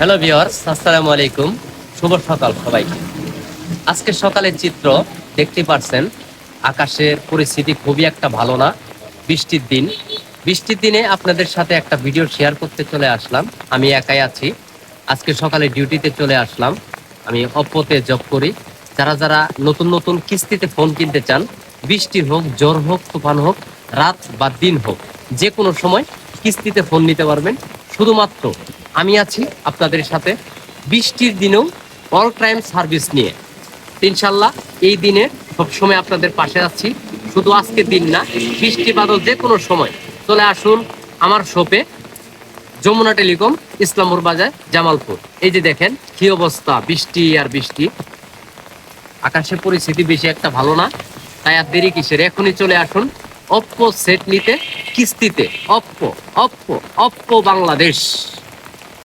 Hello viewers, আসসালামু আলাইকুম। শুভ সকাল সবাইকে। আজকে সকালের চিত্র দেখতে পাচ্ছেন, আকাশের পরিস্থিতি খুবই একটা ভালো না। বৃষ্টির দিন। বৃষ্টির দিনে আপনাদের সাথে একটা ভিডিও শেয়ার করতে চলে আসলাম। আমি একাই আছি। আজকে সকালে ডিউটিতে চলে আসলাম। আমি অপ্পোতে জব করি। যারা যারা নতুন নতুন কিস্তিতে ফোন কিনতে চান, বৃষ্টি হোক, ঝড় হোক, তুফান হোক, রাত বা দিন হোক, যে কোনো সময় কিস্তিতে ফোন নিতে পারবেন। শুধুমাত্র আমি আছি আপনাদের সাথে বৃষ্টির দিনেও অল টাইম সার্ভিস নিয়ে। ইনশাল্লাহ এই দিনে সবসময় আপনাদের পাশে আছি। শুধু আজকের দিন না, বৃষ্টি বাদল যে কোনো সময় চলে আসুন আমার শপে, যমুনা টেলিকম, ইসলামপুর বাজার, জামালপুর। এই যে দেখেন কি অবস্থা, বৃষ্টি আর বৃষ্টি। আকাশের পরিস্থিতি বেশি একটা ভালো না, তাই আর দেরি কিসের, এখনই চলে আসুন অপ্পো সেট নিতে কিস্তিতে। Oppo Oppo Oppo Bangladesh.